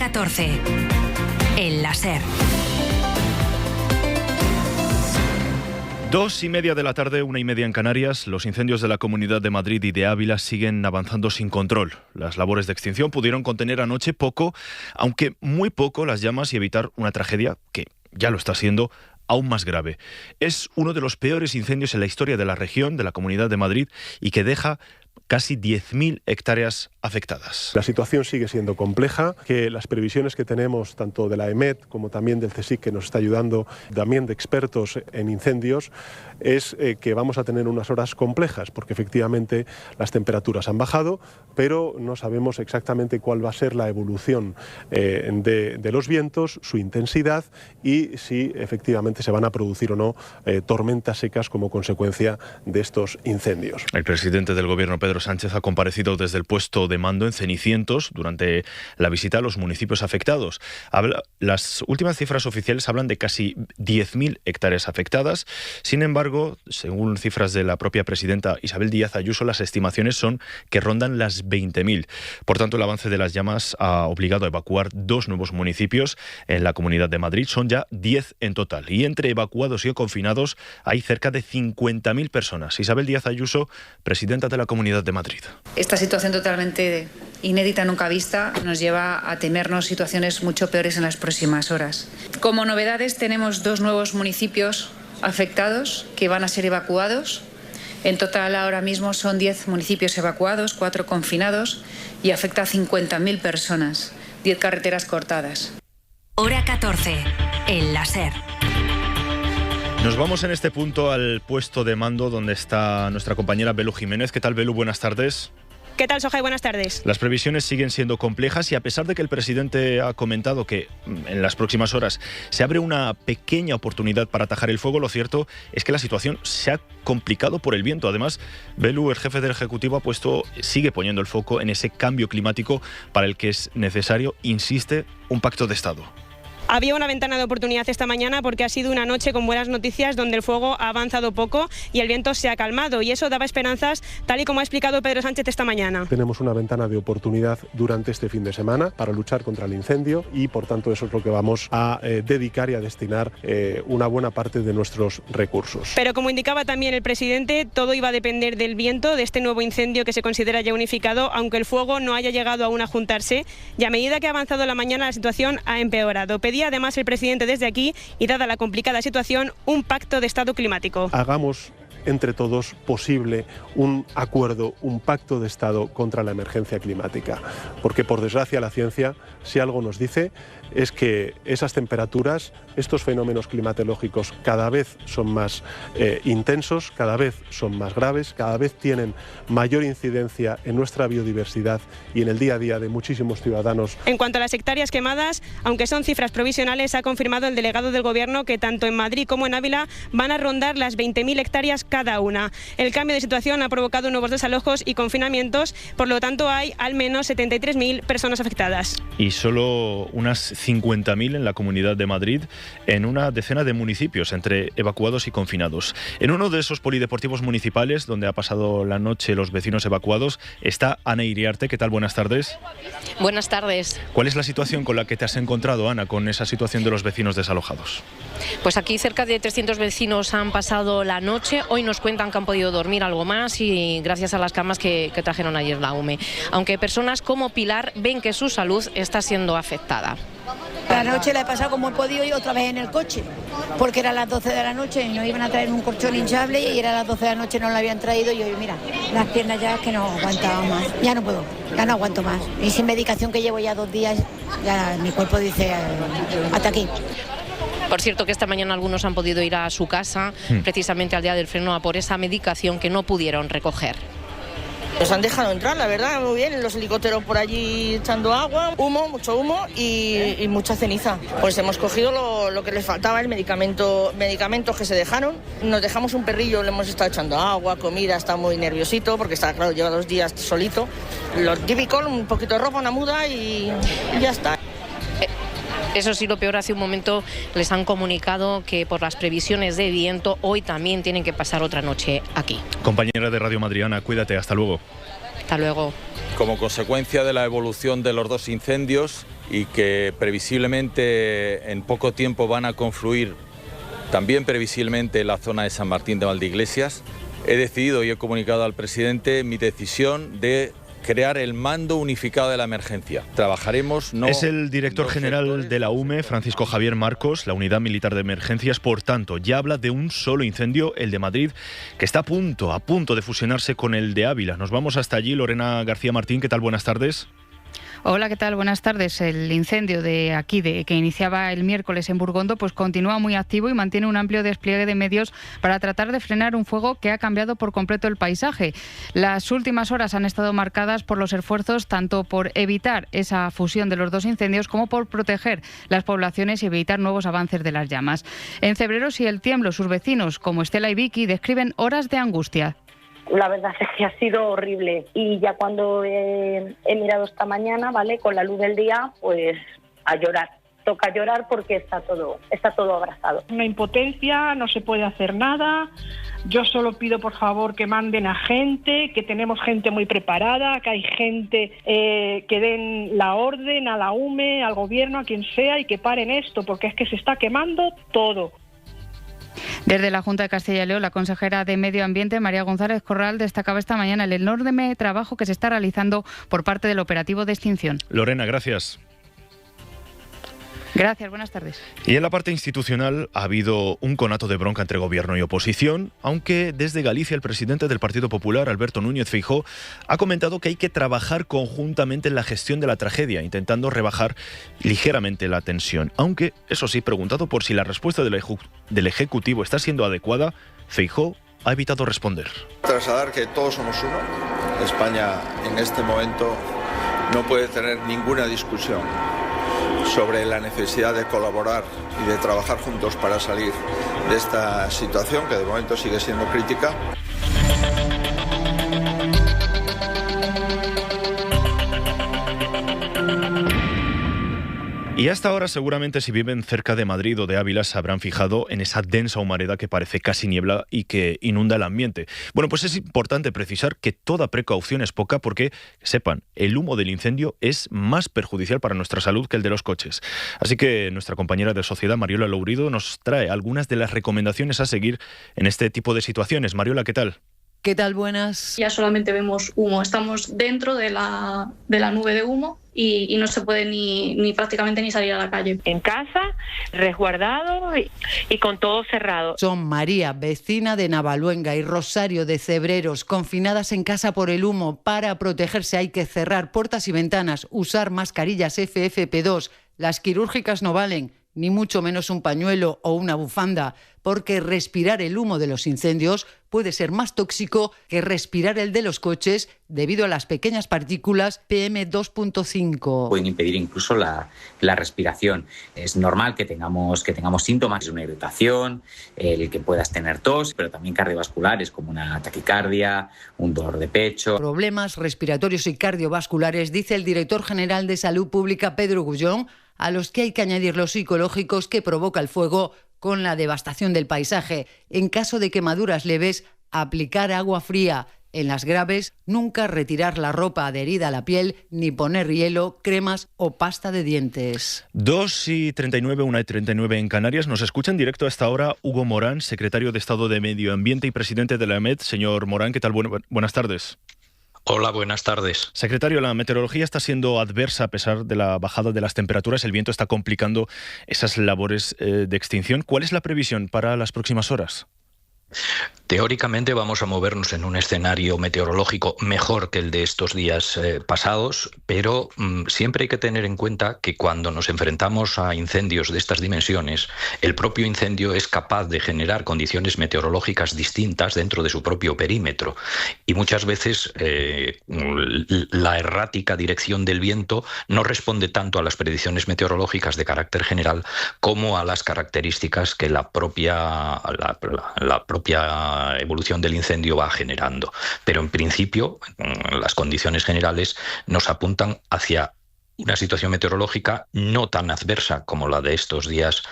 14. El láser. 2:30 de la tarde, 1:30 en Canarias. Los incendios de la Comunidad de Madrid y de Ávila siguen avanzando sin control. Las labores de extinción pudieron contener anoche poco, aunque muy poco, las llamas y evitar una tragedia que ya lo está siendo aún más grave. Es uno de los peores incendios en la historia de la región, de la Comunidad de Madrid, y que deja casi 10.000 hectáreas afectadas. La situación sigue siendo compleja, que las previsiones que tenemos tanto de la EMET como también del CSIC, que nos está ayudando, también de expertos en incendios, es que vamos a tener unas horas complejas, porque efectivamente las temperaturas han bajado, pero no sabemos exactamente cuál va a ser la evolución de los vientos, su intensidad y si efectivamente se van a producir o no tormentas secas como consecuencia de estos incendios. El presidente del Gobierno, Pedro Sánchez, ha comparecido desde el puesto de mando en Cenicientos durante la visita a los municipios afectados. Las últimas cifras oficiales hablan de casi 10.000 hectáreas afectadas. Sin embargo, según cifras de la propia presidenta Isabel Díaz Ayuso, las estimaciones son que rondan las 20.000. Por tanto, el avance de las llamas ha obligado a evacuar 2 nuevos municipios en la Comunidad de Madrid. Son ya 10 en total. Y entre evacuados y confinados hay cerca de 50.000 personas. Isabel Díaz Ayuso, presidenta de la Comunidad de Madrid. Esta situación totalmente inédita, nunca vista, nos lleva a temernos situaciones mucho peores en las próximas horas. Como novedades, tenemos 2 nuevos municipios afectados que van a ser evacuados. En total, ahora mismo son 10 municipios evacuados, 4 confinados y afecta a 50.000 personas, 10 carreteras cortadas. Hora 14. El láser. Nos vamos en este punto al puesto de mando donde está nuestra compañera Belu Jiménez. ¿Qué tal, Belu? Buenas tardes. ¿Qué tal, Sohai? Buenas tardes. Las previsiones siguen siendo complejas y a pesar de que el presidente ha comentado que en las próximas horas se abre una pequeña oportunidad para atajar el fuego, lo cierto es que la situación se ha complicado por el viento. Además, Belu, el jefe del Ejecutivo, sigue poniendo el foco en ese cambio climático para el que es necesario, insiste, un pacto de Estado. Había una ventana de oportunidad esta mañana porque ha sido una noche con buenas noticias donde el fuego ha avanzado poco y el viento se ha calmado y eso daba esperanzas, tal y como ha explicado Pedro Sánchez esta mañana. Tenemos una ventana de oportunidad durante este fin de semana para luchar contra el incendio y por tanto eso es lo que vamos a dedicar y a destinar una buena parte de nuestros recursos. Pero como indicaba también el presidente, todo iba a depender del viento, de este nuevo incendio que se considera ya unificado, aunque el fuego no haya llegado aún a juntarse y a medida que ha avanzado la mañana la situación ha empeorado. Pedía además el presidente desde aquí, y dada la complicada situación, un pacto de Estado climático. Hagamos entre todos posible un acuerdo, un pacto de Estado contra la emergencia climática, porque por desgracia la ciencia, si algo nos dice, es que esas temperaturas, estos fenómenos climatológicos cada vez son más intensos, cada vez son más graves, cada vez tienen mayor incidencia en nuestra biodiversidad y en el día a día de muchísimos ciudadanos. En cuanto a las hectáreas quemadas, aunque son cifras provisionales, ha confirmado el delegado del Gobierno que tanto en Madrid como en Ávila van a rondar las 20.000 hectáreas cada una. El cambio de situación ha provocado nuevos desalojos y confinamientos, por lo tanto hay al menos 73.000 personas afectadas. Y solo unas 50.000 en la Comunidad de Madrid, en una decena de municipios, entre evacuados y confinados. En uno de esos polideportivos municipales, donde ha pasado la noche los vecinos evacuados, está Ana Iriarte. ¿Qué tal? Buenas tardes. Buenas tardes. ¿Cuál es la situación con la que te has encontrado, Ana, con esa situación de los vecinos desalojados? Pues aquí cerca de 300 vecinos han pasado la noche. Hoy nos cuentan que han podido dormir algo más y gracias a las camas que trajeron ayer la UME. Aunque personas como Pilar ven que su salud está siendo afectada. La noche la he pasado como he podido y otra vez en el coche, porque eran las 12 de la noche y nos iban a traer un colchón hinchable y era las 12 de la noche, no lo habían traído y hoy mira, las piernas ya es que no aguantaba más, ya no puedo, ya no aguanto más. Y sin medicación que llevo ya 2 días, ya mi cuerpo dice hasta aquí. Por cierto que esta mañana algunos han podido ir a su casa, precisamente al día del freno, a por esa medicación que no pudieron recoger. Nos han dejado entrar, la verdad, muy bien, los helicópteros por allí echando agua, humo, mucho humo y mucha ceniza. Pues hemos cogido lo que les faltaba, medicamentos que se dejaron. Nos dejamos un perrillo, le hemos estado echando agua, comida, está muy nerviosito porque está, claro, lleva 2 días solito. Lo típico, un poquito de ropa, una muda y ya está. Eso sí, lo peor, hace un momento les han comunicado que por las previsiones de viento hoy también tienen que pasar otra noche aquí. Compañera de Radio Madrid, Ana, cuídate, hasta luego. Hasta luego. Como consecuencia de la evolución de los 2 incendios y que previsiblemente en poco tiempo van a confluir también previsiblemente en la zona de San Martín de Valdeiglesias, he decidido y he comunicado al presidente mi decisión de crear el mando unificado de la emergencia. Trabajaremos... Es el director general de la UME, Francisco Javier Marcos, la Unidad Militar de Emergencias, por tanto, ya habla de un solo incendio, el de Madrid, que está a punto de fusionarse con el de Ávila. Nos vamos hasta allí. Lorena García Martín, ¿qué tal? Buenas tardes. Hola, ¿qué tal? Buenas tardes. El incendio que iniciaba el miércoles en Burgondo, pues continúa muy activo y mantiene un amplio despliegue de medios para tratar de frenar un fuego que ha cambiado por completo el paisaje. Las últimas horas han estado marcadas por los esfuerzos tanto por evitar esa fusión de los dos incendios como por proteger las poblaciones y evitar nuevos avances de las llamas. En Cebreros y El Tiemblo, sus vecinos, como Estela y Vicky, describen horas de angustia. La verdad es que ha sido horrible y ya cuando he mirado esta mañana, ¿vale?, con la luz del día, pues a llorar. Toca llorar porque está todo abrazado. Una impotencia, no se puede hacer nada. Yo solo pido por favor que manden a gente, que tenemos gente muy preparada, que hay gente que den la orden a la UME, al gobierno, a quien sea, y que paren esto, porque es que se está quemando todo. Desde la Junta de Castilla y León, la consejera de Medio Ambiente, María González Corral, destacaba esta mañana el enorme trabajo que se está realizando por parte del operativo de extinción. Lorena, gracias. Gracias, buenas tardes. Y en la parte institucional ha habido un conato de bronca entre gobierno y oposición, aunque desde Galicia el presidente del Partido Popular, Alberto Núñez Feijóo, ha comentado que hay que trabajar conjuntamente en la gestión de la tragedia, intentando rebajar ligeramente la tensión. Aunque, eso sí, preguntado por si la respuesta del Ejecutivo está siendo adecuada, Feijóo ha evitado responder. Trasladar que todos somos uno. España en este momento no puede tener ninguna discusión sobre la necesidad de colaborar y de trabajar juntos para salir de esta situación que de momento sigue siendo crítica. Y hasta ahora seguramente si viven cerca de Madrid o de Ávila se habrán fijado en esa densa humareda que parece casi niebla y que inunda el ambiente. Bueno, pues es importante precisar que toda precaución es poca porque, sepan, el humo del incendio es más perjudicial para nuestra salud que el de los coches. Así que nuestra compañera de Sociedad, Mariola Lourido, nos trae algunas de las recomendaciones a seguir en este tipo de situaciones. Mariola, ¿qué tal? ¿Qué tal? Buenas. Ya solamente vemos humo, estamos dentro de la nube de humo y no se puede ni prácticamente ni salir a la calle. En casa, resguardado y con todo cerrado. Son María, vecina de Navaluenga, y Rosario de Cebreros, confinadas en casa por el humo. Para protegerse hay que cerrar puertas y ventanas, usar mascarillas FFP2, las quirúrgicas no valen, ni mucho menos un pañuelo o una bufanda, porque respirar el humo de los incendios puede ser más tóxico que respirar el de los coches debido a las pequeñas partículas PM2.5. Pueden impedir incluso la respiración. Es normal que tengamos síntomas, una irritación, el que puedas tener tos, pero también cardiovasculares como una taquicardia, un dolor de pecho. Problemas respiratorios y cardiovasculares, dice el director general de Salud Pública, Pedro Gullón, a los que hay que añadir los psicológicos que provoca el fuego con la devastación del paisaje. En caso de quemaduras leves, aplicar agua fría. En las graves, nunca retirar la ropa adherida a la piel, ni poner hielo, cremas o pasta de dientes. 2:39, 1:39 en Canarias. Nos escucha en directo a esta hora Hugo Morán, secretario de Estado de Medio Ambiente y presidente de la EMET. Señor Morán, ¿qué tal? Buenas tardes. Hola, buenas tardes. Secretario, la meteorología está siendo adversa a pesar de la bajada de las temperaturas. El viento está complicando esas labores de extinción. ¿Cuál es la previsión para las próximas horas? Teóricamente vamos a movernos en un escenario meteorológico mejor que el de estos días pasados, pero siempre hay que tener en cuenta que cuando nos enfrentamos a incendios de estas dimensiones, el propio incendio es capaz de generar condiciones meteorológicas distintas dentro de su propio perímetro. Y muchas veces la errática dirección del viento no responde tanto a las predicciones meteorológicas de carácter general como a las características que la propia evolución del incendio va generando. Pero en principio las condiciones generales nos apuntan hacia una situación meteorológica no tan adversa como la de estos días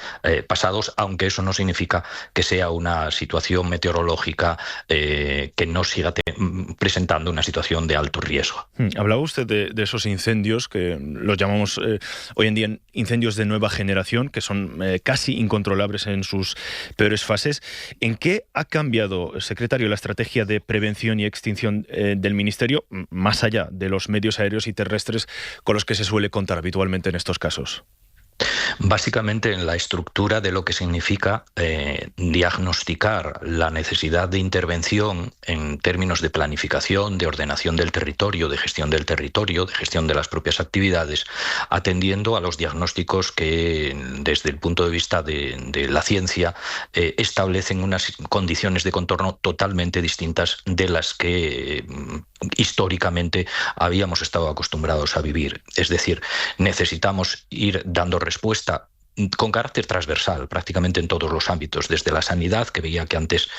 pasados, aunque eso no significa que sea una situación meteorológica que no siga presentando una situación de alto riesgo. Hablaba usted de esos incendios que los llamamos hoy en día incendios de nueva generación, que son casi incontrolables en sus peores fases. ¿En qué ha cambiado, secretario, la estrategia de prevención y extinción del Ministerio, más allá de los medios aéreos y terrestres con los que se suele contar habitualmente en estos casos? Básicamente en la estructura de lo que significa diagnosticar la necesidad de intervención en términos de planificación, de ordenación del territorio, de gestión del territorio, de gestión de las propias actividades, atendiendo a los diagnósticos que desde el punto de vista de la ciencia establecen unas condiciones de contorno totalmente distintas de las que históricamente habíamos estado acostumbrados a vivir. Es decir, necesitamos ir dando respuesta con carácter transversal, prácticamente en todos los ámbitos, desde la sanidad, que veía que antes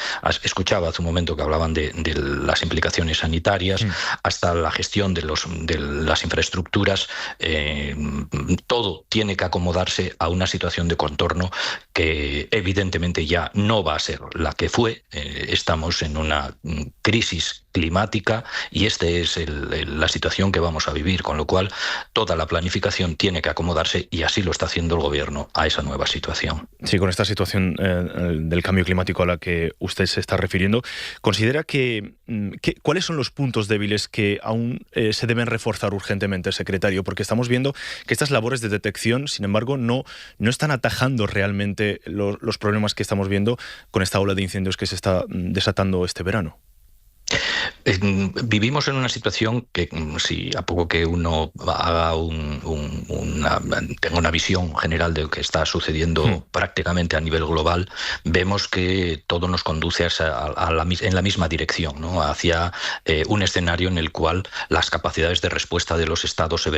escuchaba hace un momento que hablaban de las implicaciones sanitarias, hasta la gestión de las infraestructuras. Todo tiene que acomodarse a una situación de contorno que evidentemente ya no va a ser la que fue. Estamos en una crisis climática y esta es la situación que vamos a vivir, con lo cual toda la planificación tiene que acomodarse, y así lo está haciendo el Gobierno, a esa nueva situación. Sí, con esta situación del cambio climático a la que usted se está refiriendo, ¿considera que cuáles son los puntos débiles que aún se deben reforzar urgentemente, secretario? Porque estamos viendo que estas labores de detección, sin embargo, no están atajando realmente los problemas que estamos viendo con esta ola de incendios que se está desatando este verano. Vivimos en una situación que, si a poco que uno haga tenga una visión general de lo que está sucediendo prácticamente a nivel global, vemos que todo nos conduce en la misma dirección, ¿no? Hacia un escenario en el cual las capacidades de respuesta de los estados se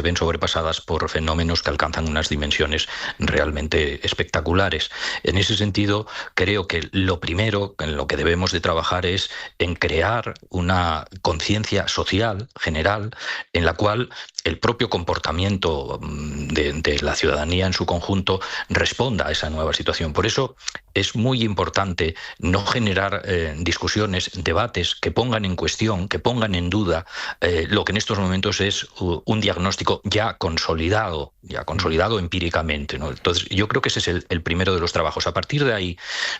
ven sobrepasadas por fenómenos que alcanzan unas dimensiones realmente espectaculares. En ese sentido, creo que lo primero en lo que debemos de trabajar es en crear una conciencia social general en la cual el propio comportamiento de la ciudadanía en su conjunto responda a esa nueva situación. Por eso es muy importante no generar discusiones, debates que pongan en cuestión, que pongan en duda lo que en estos momentos es un diagnóstico ya consolidado empíricamente, ¿no? Entonces, yo creo que ese es el primero de los trabajos. A partir de ahí,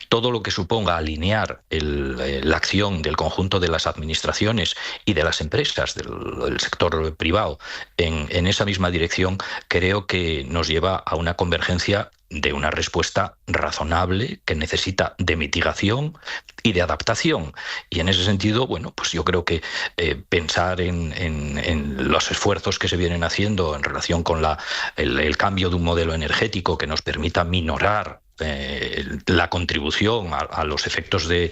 todo lo que suponga alinear la acción del conjunto de las administraciones y de las empresas, del sector privado, en esa misma dirección, creo que nos lleva a una convergencia de una respuesta razonable que necesita de mitigación y de adaptación. Y en ese sentido, bueno, pues yo creo que pensar en los esfuerzos que se vienen haciendo en relación con el cambio de un modelo energético que nos permita minorar la contribución a los efectos de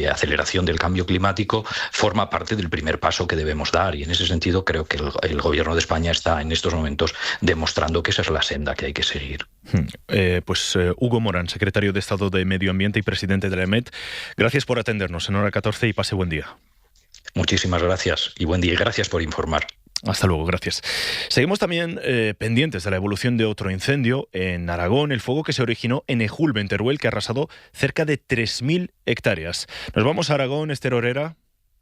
aceleración del cambio climático forma parte del primer paso que debemos dar, y en ese sentido creo que el Gobierno de España está en estos momentos demostrando que esa es la senda que hay que seguir. Hugo Morán, secretario de Estado de Medio Ambiente y presidente de la EMET, gracias por atendernos en Hora 14 y pase buen día. Muchísimas gracias y buen día, y gracias por informar. Hasta luego, gracias. Seguimos también pendientes de la evolución de otro incendio en Aragón, el fuego que se originó en Ejulbe, en Teruel, que ha arrasado cerca de 3.000 hectáreas. Nos vamos a Aragón, Esther Orera.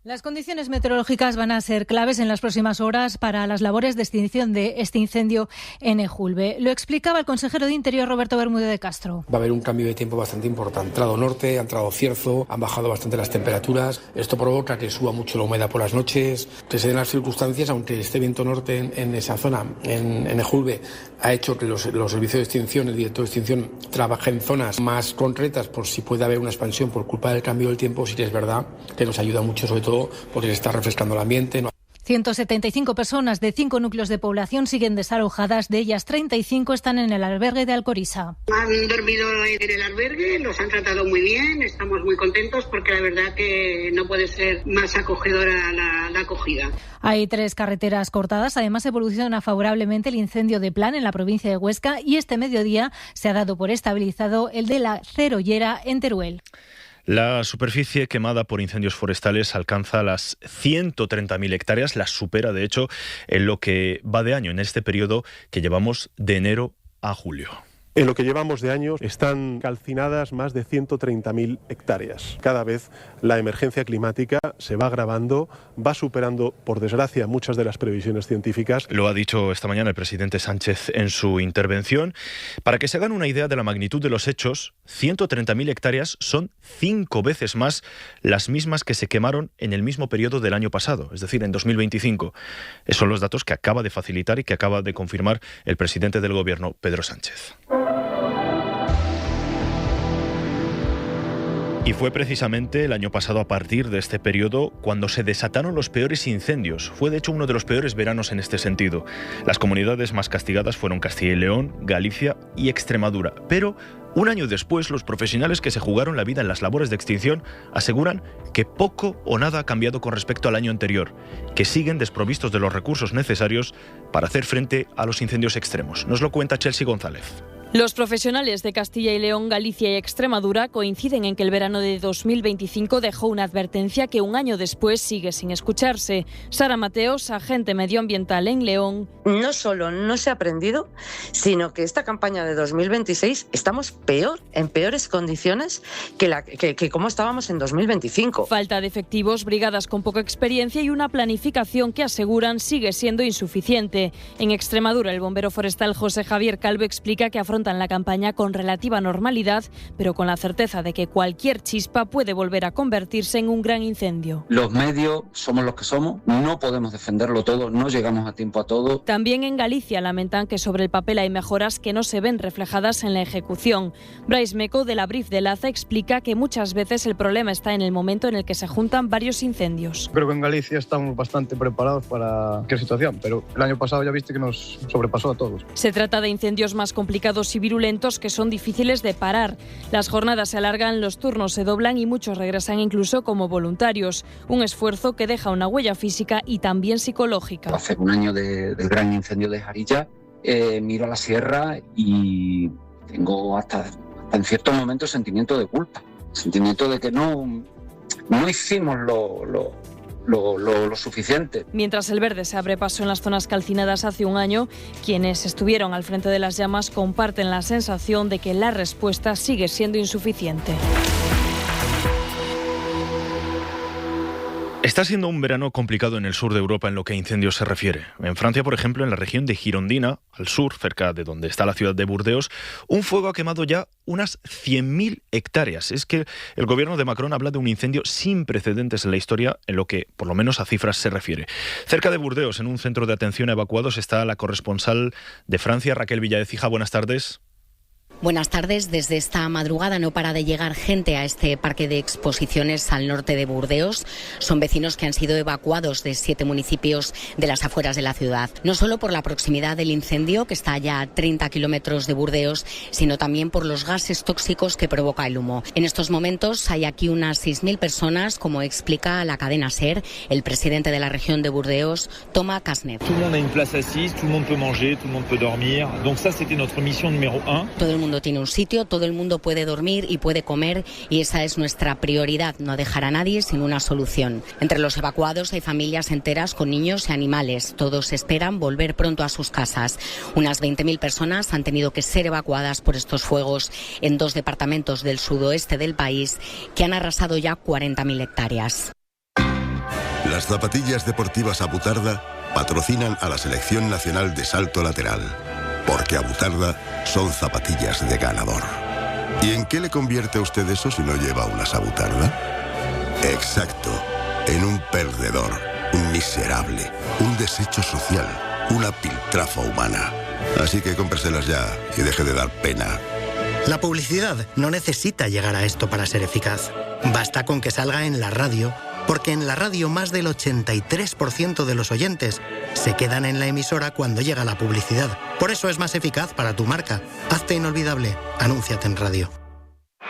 Las condiciones meteorológicas van a ser claves en las próximas horas para las labores de extinción de este incendio en Ejulbe. Lo explicaba el consejero de Interior, Roberto Bermúdez de Castro. Va a haber un cambio de tiempo bastante importante. Ha entrado norte, ha entrado cierzo, han bajado bastante las temperaturas. Esto provoca que suba mucho la humedad por las noches, que se den las circunstancias, aunque esté viento norte en esa zona, en Ejulbe, ha hecho que los servicios de extinción, el director de extinción, trabaje en zonas más concretas por si puede haber una expansión por culpa del cambio del tiempo. Sí que es verdad que nos ayuda mucho, sobre todo porque se está refrescando el ambiente. 175 personas de 5 núcleos de población siguen desalojadas, de ellas 35 están en el albergue de Alcoriza. Han dormido en el albergue, los han tratado muy bien, estamos muy contentos porque la verdad que no puede ser más acogedora la acogida. Hay 3 carreteras cortadas, además evoluciona favorablemente el incendio de Plan en la provincia de Huesca y este mediodía se ha dado por estabilizado el de la Cerollera en Teruel. La superficie quemada por incendios forestales alcanza las 130.000 hectáreas, las supera de hecho en lo que va de año, en este periodo que llevamos de enero a julio. En lo que llevamos de año están calcinadas más de 130.000 hectáreas. Cada vez la emergencia climática se va agravando, va superando, por desgracia, muchas de las previsiones científicas. Lo ha dicho esta mañana el presidente Sánchez en su intervención. Para que se hagan una idea de la magnitud de los hechos, 130.000 hectáreas son 5 veces más las mismas que se quemaron en el mismo periodo del año pasado, es decir, en 2025. Esos son los datos que acaba de facilitar y que acaba de confirmar el presidente del Gobierno, Pedro Sánchez. Y fue precisamente el año pasado, a partir de este periodo, cuando se desataron los peores incendios. Fue de hecho uno de los peores veranos en este sentido. Las comunidades más castigadas fueron Castilla y León, Galicia y Extremadura. Pero un año después, los profesionales que se jugaron la vida en las labores de extinción aseguran que poco o nada ha cambiado con respecto al año anterior, que siguen desprovistos de los recursos necesarios para hacer frente a los incendios extremos. Nos lo cuenta Chelsea González. Los profesionales de Castilla y León, Galicia y Extremadura coinciden en que el verano de 2025 dejó una advertencia que un año después sigue sin escucharse. Sara Mateos, agente medioambiental en León. No solo no se ha aprendido, sino que esta campaña de 2026 estamos peor, en peores condiciones que como estábamos en 2025. Falta de efectivos, brigadas con poca experiencia y una planificación que aseguran sigue siendo insuficiente. En Extremadura, el bombero forestal José Javier Calvo explica que afrontan la campaña con relativa normalidad, pero con la certeza de que cualquier chispa puede volver a convertirse en un gran incendio. Los medios somos los que somos, no podemos defenderlo todo, no llegamos a tiempo a todo. También en Galicia lamentan que sobre el papel hay mejoras que no se ven reflejadas en la ejecución. Brais Meco, de la Brif de Laza, explica que muchas veces el problema está en el momento en el que se juntan varios incendios. Creo que en Galicia estamos bastante preparados para cualquier situación, pero el año pasado ya viste que nos sobrepasó a todos. Se trata de incendios más complicados y virulentos que son difíciles de parar. Las jornadas se alargan, los turnos se doblan y muchos regresan incluso como voluntarios. Un esfuerzo que deja una huella física y también psicológica. Hace un año del gran incendio de Jarilla, miro a la sierra y tengo hasta en ciertos momentos sentimiento de culpa, sentimiento de que no hicimos lo suficiente. Mientras el verde se abre paso en las zonas calcinadas hace un año, quienes estuvieron al frente de las llamas comparten la sensación de que la respuesta sigue siendo insuficiente. Está siendo un verano complicado en el sur de Europa en lo que a incendios se refiere. En Francia, por ejemplo, en la región de Girondina, al sur, cerca de donde está la ciudad de Burdeos, un fuego ha quemado ya unas 100.000 hectáreas. Es que el gobierno de Macron habla de un incendio sin precedentes en la historia en lo que, por lo menos a cifras, se refiere. Cerca de Burdeos, en un centro de atención a evacuados, está la corresponsal de Francia, Raquel Villadecija. Buenas tardes. Buenas tardes. Desde esta madrugada no para de llegar gente a este parque de exposiciones al norte de Burdeos. Son vecinos que han sido evacuados de 7 municipios de las afueras de la ciudad. No solo por la proximidad del incendio, que está ya a 30 kilómetros de Burdeos, sino también por los gases tóxicos que provoca el humo. En estos momentos hay aquí unas 6.000 personas, como explica la cadena SER, el presidente de la región de Burdeos, Thomas Casnet. Tout le monde a une place assise, tout le monde peut manger, tout le monde peut dormir. Donc ça, c'était notre mission numéro 1. Todo el mundo tiene un sitio, todo el mundo puede dormir y puede comer, y esa es nuestra prioridad, no dejar a nadie sin una solución. Entre los evacuados hay familias enteras con niños y animales. Todos esperan volver pronto a sus casas. Unas 20.000 personas han tenido que ser evacuadas por estos fuegos en 2 departamentos del sudoeste del país que han arrasado ya 40.000 hectáreas. Las zapatillas deportivas Abutarda patrocinan a la Selección Nacional de Salto Lateral. Porque Abutarda son zapatillas de ganador. ¿Y en qué le convierte a usted eso si no lleva unas Abutarda? Exacto, en un perdedor, un miserable, un desecho social, una piltrafa humana. Así que cómpreselas ya y deje de dar pena. La publicidad no necesita llegar a esto para ser eficaz. Basta con que salga en la radio, porque en la radio más del 83% de los oyentes se quedan en la emisora cuando llega la publicidad. Por eso es más eficaz para tu marca. Hazte inolvidable. Anúnciate en radio.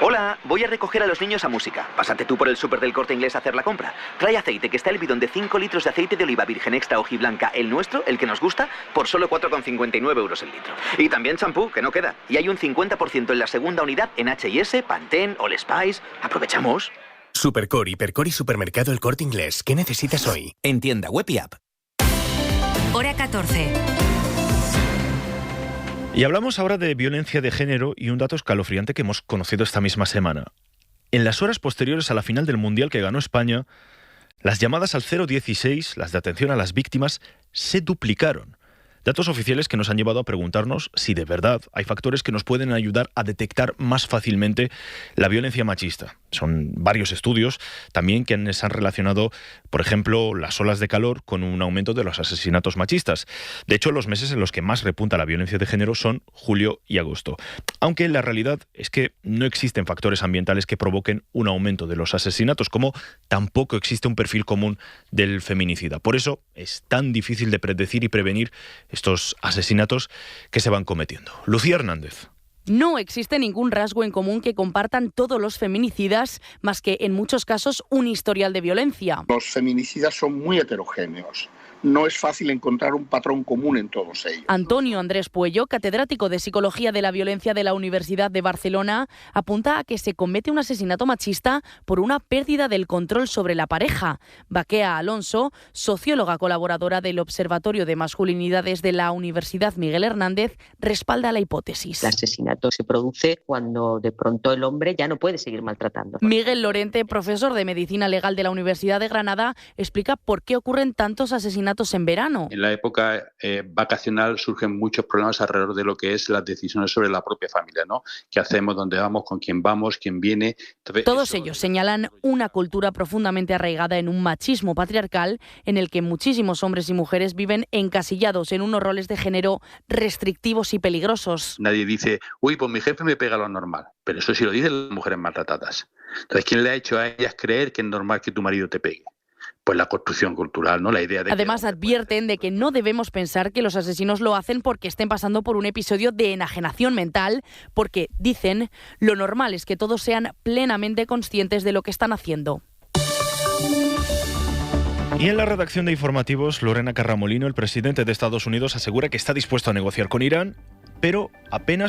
Hola. Mamá, voy a recoger a los niños a música. Pásate tú por el súper del Corte Inglés a hacer la compra. Trae aceite, que está el bidón de 5 litros de aceite de oliva virgen extra hojiblanca, el nuestro, el que nos gusta, por solo 4,59 euros el litro. Y también champú, que no queda. Y hay un 50% en la segunda unidad en H&S, Pantene, All Spice. ¡Aprovechamos! Supercore, Hipercor y Supermercado El Corte Inglés. ¿Qué necesitas hoy? En tienda web y app. Hora 14. Y hablamos ahora de violencia de género y un dato escalofriante que hemos conocido esta misma semana. En las horas posteriores a la final del Mundial que ganó España, las llamadas al 016, las de atención a las víctimas, se duplicaron. Datos oficiales que nos han llevado a preguntarnos si de verdad hay factores que nos pueden ayudar a detectar más fácilmente la violencia machista. Son varios estudios también quienes han relacionado, por ejemplo, las olas de calor con un aumento de los asesinatos machistas. De hecho, los meses en los que más repunta la violencia de género son julio y agosto. Aunque la realidad es que no existen factores ambientales que provoquen un aumento de los asesinatos, como tampoco existe un perfil común del feminicida. Por eso es tan difícil de predecir y prevenir estos asesinatos que se van cometiendo. Lucía Hernández. No existe ningún rasgo en común que compartan todos los feminicidas, más que en muchos casos un historial de violencia. Los feminicidas son muy heterogéneos. No es fácil encontrar un patrón común en todos ellos. Antonio Andrés Puello, catedrático de Psicología de la Violencia de la Universidad de Barcelona, apunta a que se comete un asesinato machista por una pérdida del control sobre la pareja. Baquea Alonso, socióloga colaboradora del Observatorio de Masculinidades de la Universidad Miguel Hernández, respalda la hipótesis. El asesinato se produce cuando de pronto el hombre ya no puede seguir maltratando. Miguel Lorente, profesor de Medicina Legal de la Universidad de Granada, explica por qué ocurren tantos asesinatos en verano. En la época vacacional surgen muchos problemas alrededor de lo que es las decisiones sobre la propia familia, ¿no? ¿Qué hacemos? ¿Dónde vamos? ¿Con quién vamos? ¿Quién viene? Entonces, todos ellos señalan una cultura profundamente arraigada en un machismo patriarcal en el que muchísimos hombres y mujeres viven encasillados en unos roles de género restrictivos y peligrosos. Nadie dice, uy, pues mi jefe me pega lo normal, pero eso sí lo dicen las mujeres maltratadas. Entonces, ¿quién le ha hecho a ellas creer que es normal que tu marido te pegue? Pues la construcción cultural, ¿no? La idea de además advierten de que no debemos pensar que los asesinos lo hacen porque estén pasando por un episodio de enajenación mental, porque, dicen, lo normal es que todos sean plenamente conscientes de lo que están haciendo. Y en la redacción de informativos, Lorena Carramolino, el presidente de Estados Unidos, asegura que está dispuesto a negociar con Irán, pero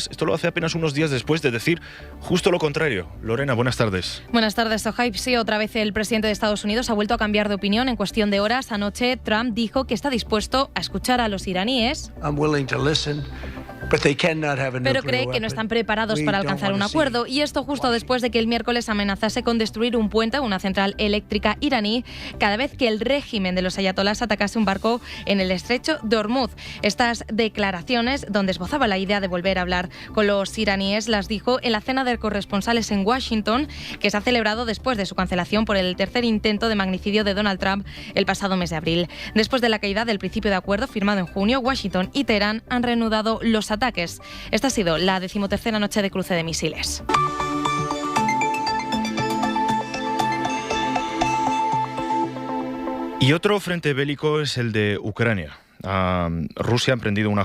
esto lo hace apenas unos días después de decir justo lo contrario. Lorena, buenas tardes. Buenas tardes, Sohaib. Sí, otra vez el presidente de Estados Unidos ha vuelto a cambiar de opinión en cuestión de horas. Anoche Trump dijo que está dispuesto a escuchar a los iraníes, pero cree que no están preparados para alcanzar un acuerdo, y esto justo después de que el miércoles amenazase con destruir un puente, una central eléctrica iraní, cada vez que el régimen de los ayatolás atacase un barco en el estrecho de Hormuz. Estas declaraciones, donde esbozaba la idea de volver a hablar con los iraníes, las dijo en la cena de corresponsales en Washington, que se ha celebrado después de su cancelación por el tercer intento de magnicidio de Donald Trump el pasado mes de abril. Después de la caída del principio de acuerdo firmado en junio, Washington y Teherán han reanudado los ataques. Esta ha sido la 13ª noche de cruce de misiles. Y otro frente bélico es el de Ucrania. Ucrania ha emprendido una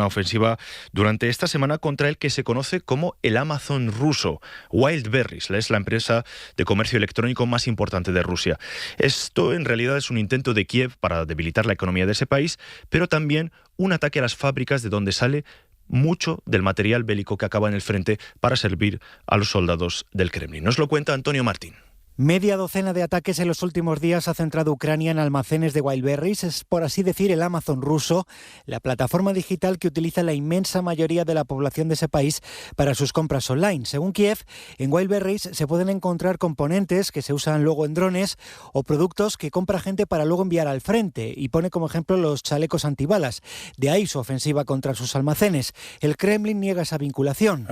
ofensiva durante esta semana contra el que se conoce como el Amazon ruso. Wildberries es la empresa de comercio electrónico más importante de Rusia. Esto en realidad es un intento de Kiev para debilitar la economía de ese país, pero también un ataque a las fábricas de donde sale mucho del material bélico que acaba en el frente para servir a los soldados del Kremlin. Nos lo cuenta Antonio Martín. Media docena de ataques en los últimos días ha centrado Ucrania en almacenes de Wildberries, es por así decir el Amazon ruso, la plataforma digital que utiliza la inmensa mayoría de la población de ese país para sus compras online. Según Kiev, en Wildberries se pueden encontrar componentes que se usan luego en drones o productos que compra gente para luego enviar al frente, y pone como ejemplo los chalecos antibalas. De ahí su ofensiva contra sus almacenes. El Kremlin niega esa vinculación.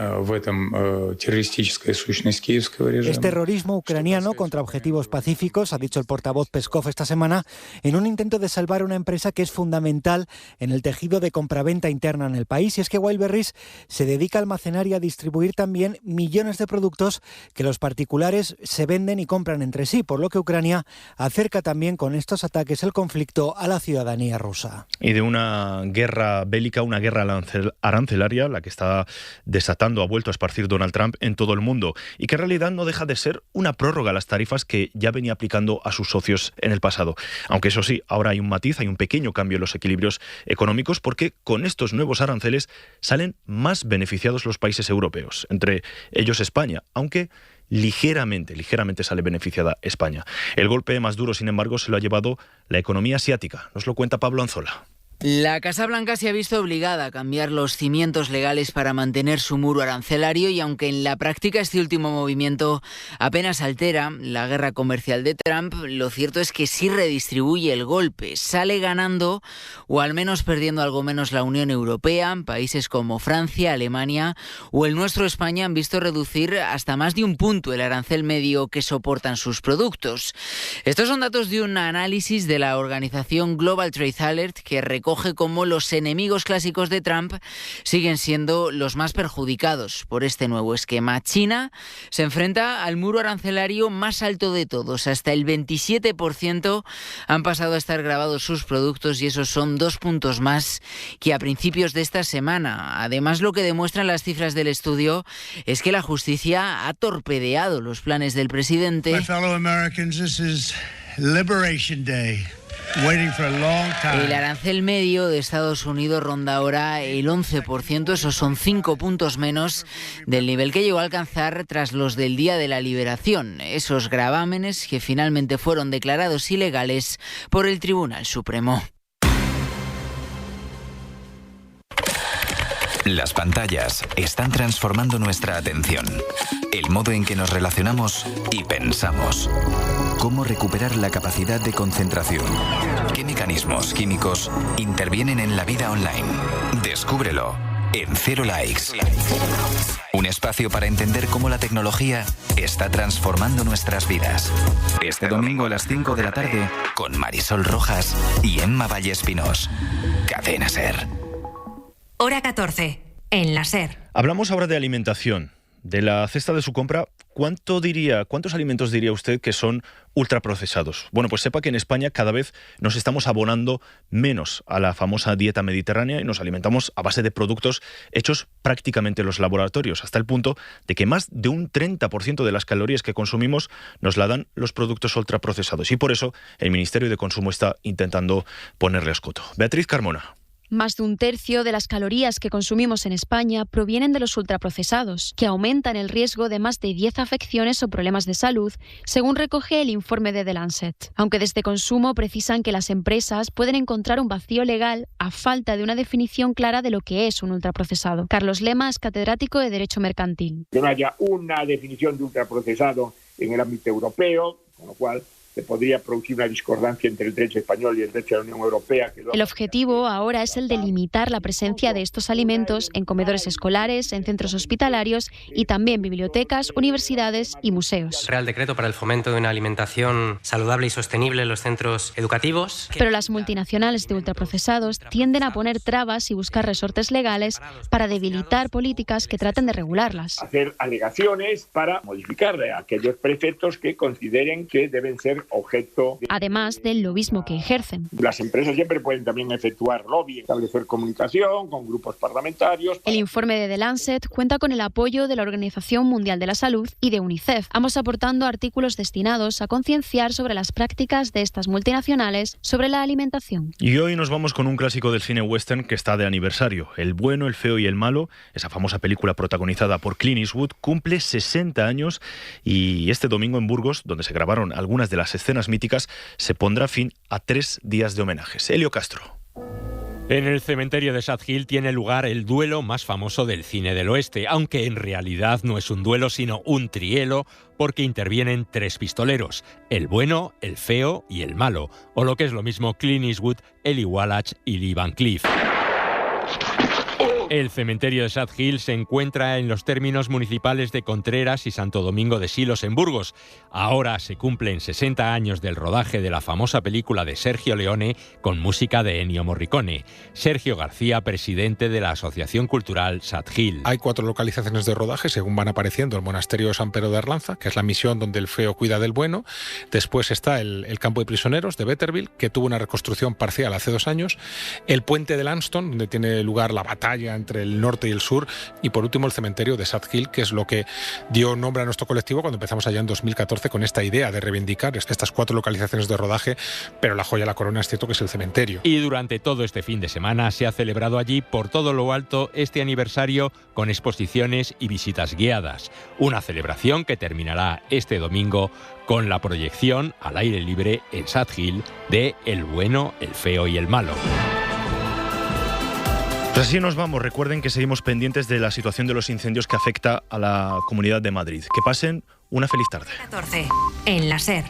Es terrorismo ucraniano no contra objetivos pacíficos, ha dicho el portavoz Peskov esta semana, en un intento de salvar una empresa que es fundamental en el tejido de compraventa interna en el país. Y es que Wildberries se dedica a almacenar y a distribuir también millones de productos que los particulares se venden y compran entre sí, por lo que Ucrania acerca también con estos ataques el conflicto a la ciudadanía rusa. Y de una guerra bélica, una guerra arancelaria, la que está desatando, ha vuelto a esparcir Donald Trump en todo el mundo, y que en realidad no deja de ser una prórroga a las tarifas que ya venía aplicando a sus socios en el pasado. Aunque eso sí, ahora hay un matiz, hay un pequeño cambio en los equilibrios económicos, porque con estos nuevos aranceles salen más beneficiados los países europeos, entre ellos España, aunque ligeramente sale beneficiada España. El golpe más duro, sin embargo, se lo ha llevado la economía asiática. Nos lo cuenta Pablo Anzola. La Casa Blanca se ha visto obligada a cambiar los cimientos legales para mantener su muro arancelario y aunque en la práctica este último movimiento apenas altera la guerra comercial de Trump, lo cierto es que sí redistribuye el golpe. Sale ganando o al menos perdiendo algo menos la Unión Europea. Países como Francia, Alemania o el nuestro España han visto reducir hasta más de un punto el arancel medio que soportan sus productos. Estos son datos de un análisis de la organización Global Trade Alert que recoge cómo los enemigos clásicos de Trump siguen siendo los más perjudicados por este nuevo esquema. China se enfrenta al muro arancelario más alto de todos. Hasta el 27% han pasado a estar grabados sus productos y esos son 2 puntos más que a principios de esta semana. Además, lo que demuestran las cifras del estudio es que la justicia ha torpedeado los planes del presidente. My fellow Americans, this is Liberation Day. El arancel medio de Estados Unidos ronda ahora el 11%, esos son 5 puntos menos del nivel que llegó a alcanzar tras los del Día de la Liberación, esos gravámenes que finalmente fueron declarados ilegales por el Tribunal Supremo. Las pantallas están transformando nuestra atención, el modo en que nos relacionamos y pensamos. ¿Cómo recuperar la capacidad de concentración? ¿Qué mecanismos químicos intervienen en la vida online? Descúbrelo en Cero Likes. Un espacio para entender cómo la tecnología está transformando nuestras vidas. Este domingo a las 5 de la tarde con Marisol Rojas y Emma Vallespinos. Cadena SER. Hora 14, en la SER. Hablamos ahora de alimentación. De la cesta de su compra, ¿cuántos alimentos diría usted que son ultraprocesados? Bueno, pues sepa que en España cada vez nos estamos abonando menos a la famosa dieta mediterránea y nos alimentamos a base de productos hechos prácticamente en los laboratorios, hasta el punto de que más de un 30% de las calorías que consumimos nos la dan los productos ultraprocesados. Y por eso el Ministerio de Consumo está intentando ponerle escoto. Beatriz Carmona. Más de un tercio de las calorías que consumimos en España provienen de los ultraprocesados, que aumentan el riesgo de más de 10 afecciones o problemas de salud, según recoge el informe de The Lancet. Aunque desde Consumo precisan que las empresas pueden encontrar un vacío legal a falta de una definición clara de lo que es un ultraprocesado. Carlos Lema es catedrático de Derecho Mercantil. Que no haya una definición de ultraprocesado en el ámbito europeo, con lo cual se podría producir una discordancia entre el derecho español y el derecho de la Unión Europea. El objetivo ahora es el de limitar la presencia de estos alimentos en comedores escolares, en centros hospitalarios y también bibliotecas, universidades y museos. Real Decreto para el fomento de una alimentación saludable y sostenible en los centros educativos. Pero las multinacionales de ultraprocesados tienden a poner trabas y buscar resortes legales para debilitar políticas que traten de regularlas. Hacer alegaciones para modificar aquellos preceptos que consideren que deben ser objeto de... Además del lobismo que ejercen. Las empresas siempre pueden también efectuar lobby, establecer comunicación con grupos parlamentarios. El informe de The Lancet cuenta con el apoyo de la Organización Mundial de la Salud y de UNICEF, ambos aportando artículos destinados a concienciar sobre las prácticas de estas multinacionales sobre la alimentación. Y hoy nos vamos con un clásico del cine western que está de aniversario. El bueno, el feo y el malo, esa famosa película protagonizada por Clint Eastwood, cumple 60 años y este domingo en Burgos, donde se grabaron algunas de las escenas míticas, se pondrá fin a 3 días de homenajes. Elio Castro. En el cementerio de Sad Hill tiene lugar el duelo más famoso del cine del oeste, aunque en realidad no es un duelo sino un trielo, porque intervienen 3 pistoleros, el bueno, el feo y el malo, o lo que es lo mismo Clint Eastwood, Eli Wallach y Lee Van Cleef. El cementerio de Sad Hill se encuentra en los términos municipales de Contreras y Santo Domingo de Silos, en Burgos. Ahora se cumplen 60 años del rodaje de la famosa película de Sergio Leone con música de Ennio Morricone. Sergio García, presidente de la Asociación Cultural Sad Hill. Hay 4 localizaciones de rodaje, según van apareciendo: el monasterio de San Pedro de Arlanza, que es la misión donde el feo cuida del bueno. Después está el campo de prisioneros de Betterville, que tuvo una reconstrucción parcial hace 2 años. El puente de Lanston, donde tiene lugar la batalla entre el norte y el sur, y por último el cementerio de Sad Hill, que es lo que dio nombre a nuestro colectivo cuando empezamos allá en 2014 con esta idea de reivindicar estas 4 localizaciones de rodaje, pero la joya de la corona es cierto que es el cementerio. Y durante todo este fin de semana se ha celebrado allí por todo lo alto este aniversario con exposiciones y visitas guiadas, una celebración que terminará este domingo con la proyección al aire libre en Sad Hill de El bueno, el feo y el malo. Pues así nos vamos. Recuerden que seguimos pendientes de la situación de los incendios que afecta a la Comunidad de Madrid. Que pasen una feliz tarde. 14 en la SER.